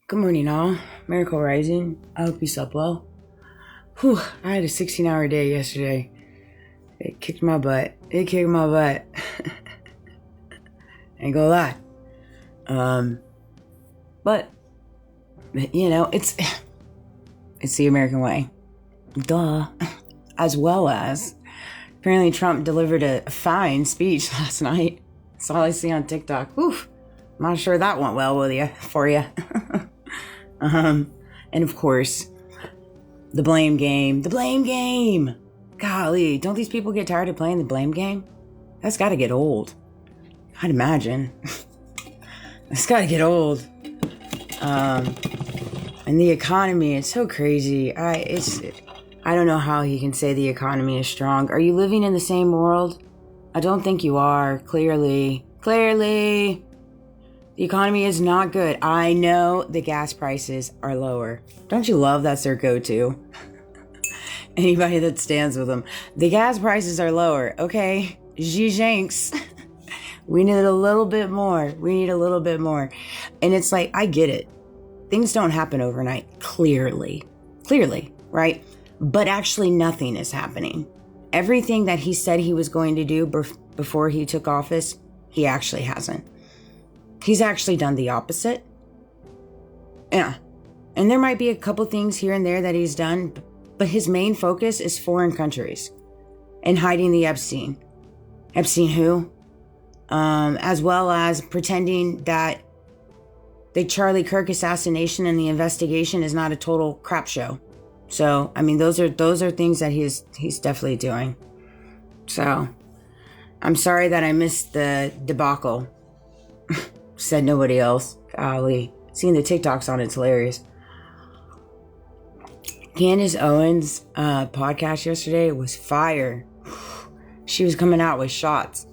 Good morning, all. Miracle Rising. I hope you slept well. Whew, I had a 16-hour day yesterday. It kicked my butt. Ain't gonna lie. But it's the American way. Duh. As well as, apparently Trump delivered a fine speech last night. That's all I see on TikTok. Whew. I'm not sure that went well for you. And of course, the blame game. Golly, don't these people get tired of playing the blame game? That's gotta get old. I'd imagine. That's gotta get old. And the economy, it's so crazy. I don't know how he can say the economy is strong. Are you living in the same world? I don't think you are, clearly. The economy is not good. I know the gas prices are lower. Don't you love that's their go-to? Anybody that stands with them. The gas prices are lower. Okay, Zhanks. We need a little bit more. And it's like, I get it. Things don't happen overnight. Clearly, right? But actually nothing is happening. Everything that he said he was going to do before he took office, he actually hasn't. He's actually done the opposite. Yeah. And there might be a couple things here and there that he's done, but his main focus is foreign countries and hiding the Epstein. Epstein who? As well as pretending that the Charlie Kirk assassination and the investigation is not a total crap show. So, I mean, those are things that he's definitely doing. So, I'm sorry that I missed the debacle. Said nobody else. Golly. Seeing the TikToks on it's hilarious. Candace Owens' podcast yesterday was fire. She was coming out with shots.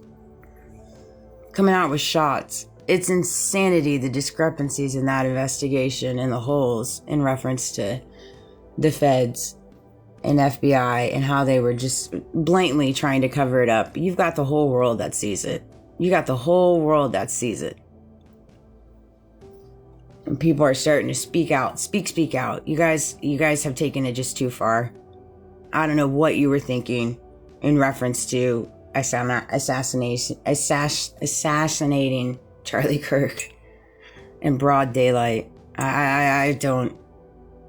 It's insanity, the discrepancies in that investigation and the holes in reference to the feds and FBI and how they were just blatantly trying to cover it up. You've got the whole world that sees it. And people are starting to speak out. Speak out. You guys have taken it just too far. I don't know what you were thinking in reference to assassinating Charlie Kirk in broad daylight. I don't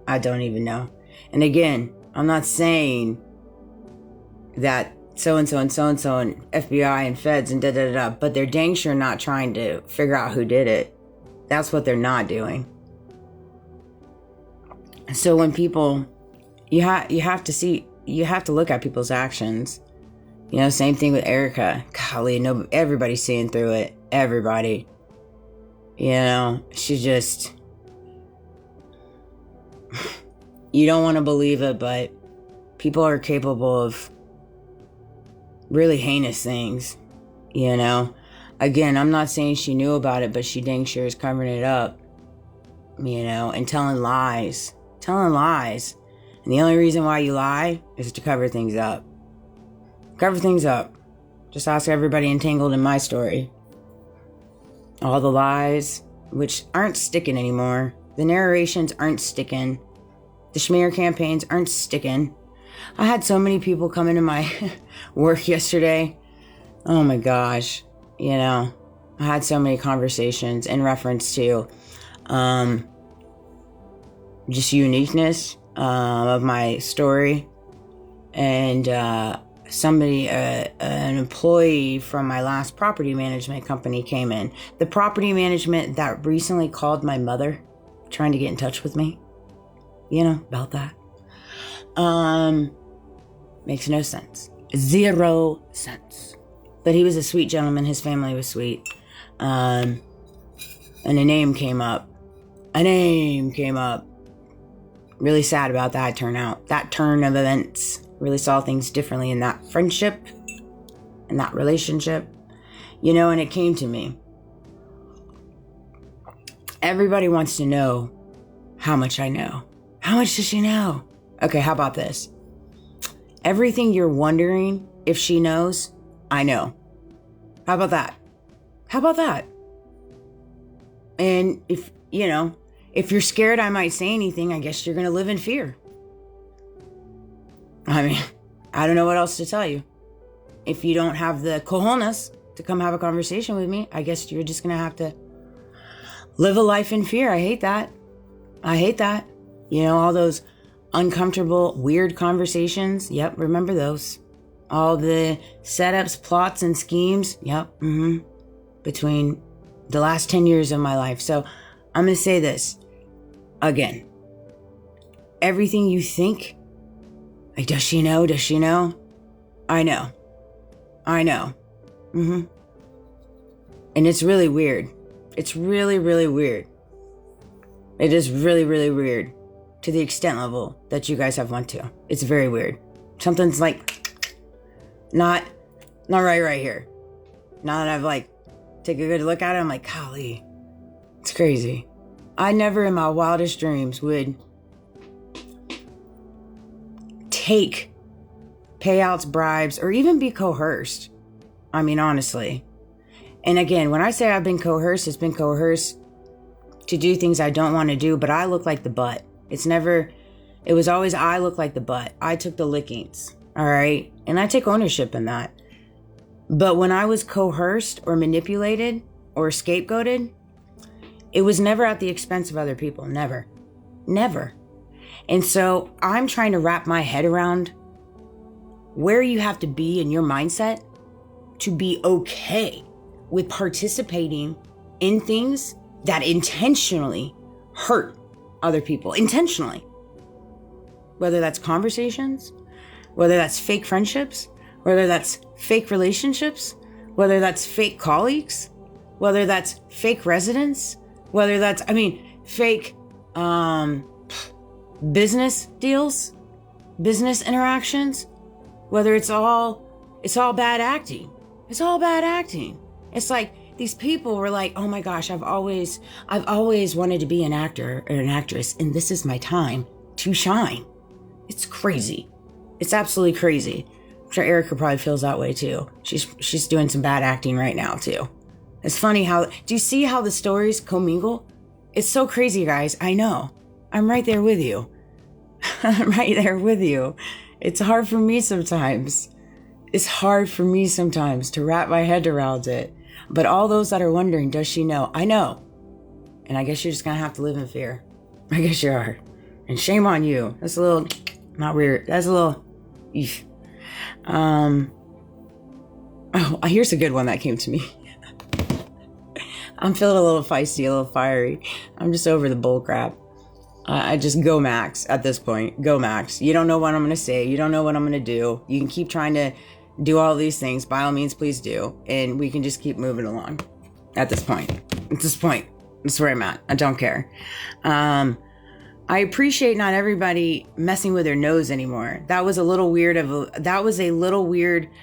even know. And again, I'm not saying that so-and-so and so-and-so and FBI and feds and da-da-da-da, but they're dang sure not trying to figure out who did it. That's what they're not doing. So when people, you have to look at people's actions. You know, same thing with Erica. Golly, no, everybody's seeing through it. Everybody. You know, she just, you don't want to believe it, but people are capable of really heinous things, you know. Again, I'm not saying she knew about it, but she dang sure is covering it up, you know, and telling lies. And the only reason why you lie is to cover things up. Just ask everybody entangled in my story. All the lies, which aren't sticking anymore. The narrations aren't sticking. The smear campaigns aren't sticking. I had so many people come into my work yesterday. Oh my gosh. You know, I had so many conversations in reference to just uniqueness of my story. And somebody, an employee from my last property management company came in. The property management that recently called my mother, trying to get in touch with me. You know, about that. Makes no sense. 0 sense. But he was a sweet gentleman. His family was sweet. And a name came up. Really sad about that turnout. That turn of events. Really saw things differently in that friendship. In that relationship. You know, and it came to me. Everybody wants to know how much I know. How much does she know? Okay, how about this? Everything you're wondering if she knows, I know. How about that? And if, you know, If you're scared I might say anything, I guess you're going to live in fear. I mean, I don't know what else to tell you. If you don't have the cojones to come have a conversation with me, I guess you're just going to have to live a life in fear. I hate that. I hate that. You know, all those uncomfortable, weird conversations. Yep, remember those. All the setups, plots, and schemes. Yep, between the last 10 years of my life. So I'm going to say this again. Everything you think, like, does she know? Does she know? I know. And it's really weird. It's really, really weird. It is really, really weird to the extent level that you guys have went to. It's very weird. Something's like not right here. Now that I've like take a good look at it, I'm like, golly, it's crazy. I never in my wildest dreams would take payouts, bribes, or even be coerced. I mean, honestly. And again, when I say I've been coerced, it's been coerced to do things I don't want to do, but I look like the butt. It was always I look like the butt. I took the lickings, all right? And I take ownership in that. But when I was coerced or manipulated or scapegoated, it was never at the expense of other people. Never. And so I'm trying to wrap my head around where you have to be in your mindset to be okay with participating in things that intentionally hurt other people. Intentionally. Whether that's conversations, whether that's fake friendships, whether that's fake relationships, whether that's fake colleagues, whether that's fake residents, whether that's, fake business deals, business interactions, whether it's all bad acting. It's all bad acting. It's like these people were like, oh my gosh, I've always wanted to be an actor or an actress, and this is my time to shine. It's crazy. It's absolutely crazy. I'm sure Erica probably feels that way too. She's doing some bad acting right now too. It's funny do you see how the stories commingle? It's so crazy, guys. I know. I'm right there with you. I'm right there with you. It's hard for me sometimes. It's hard for me sometimes to wrap my head around it. But all those that are wondering, does she know? I know. And I guess you're just going to have to live in fear. I guess you are. And shame on you. That's a little, not weird. That's a little, eesh. Here's a good one that came to me. I'm feeling a little feisty, a little fiery. I'm just over the bull crap. I just go max at this point. Go max. You don't know what I'm going to say. You don't know what I'm going to do. You can keep trying to do all these things. By all means, please do. And we can just keep moving along at this point. At this point, that's where I'm at. I don't care. I appreciate not everybody messing with their nose anymore. That was a little weird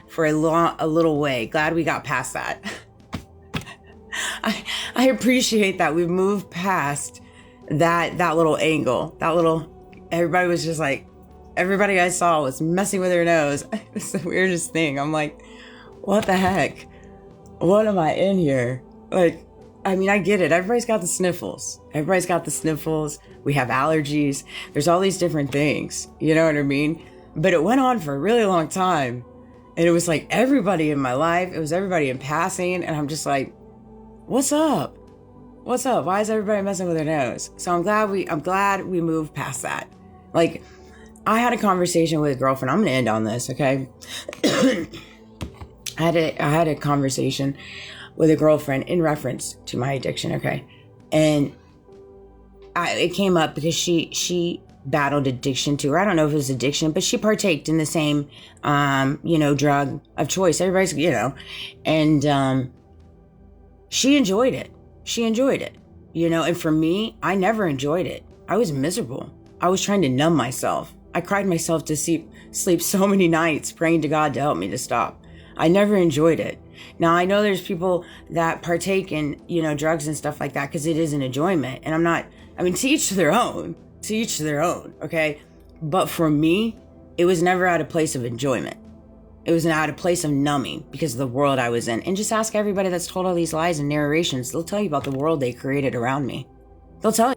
for a little way. Glad we got past that. I appreciate that we've moved past that little angle. Everybody was just like, everybody I saw was messing with their nose. It's the weirdest thing. I'm like, what the heck? What am I in here? Like, I get it. Everybody's got the sniffles. We have allergies. There's all these different things. You know what I mean? But it went on for a really long time. And it was like everybody in my life. It was everybody in passing. And I'm just like, what's up? Why is everybody messing with their nose? So I'm glad we moved past that. Like, I had a conversation with a girlfriend. I'm going to end on this, okay? I had a conversation with a girlfriend in reference to my addiction, okay? And it came up because she battled addiction too. Or I don't know if it was addiction, but she partaked in the same, drug of choice. Everybody's, and she enjoyed it. And for me, I never enjoyed it. I was miserable. I was trying to numb myself. I cried myself to sleep so many nights praying to God to help me to stop. I never enjoyed it. Now, I know there's people that partake in, drugs and stuff like that because it is an enjoyment. And to each their own, okay? But for me, it was never at a place of enjoyment. It was at a place of numbing because of the world I was in. And just ask everybody that's told all these lies and narrations. They'll tell you about the world they created around me. They'll tell you.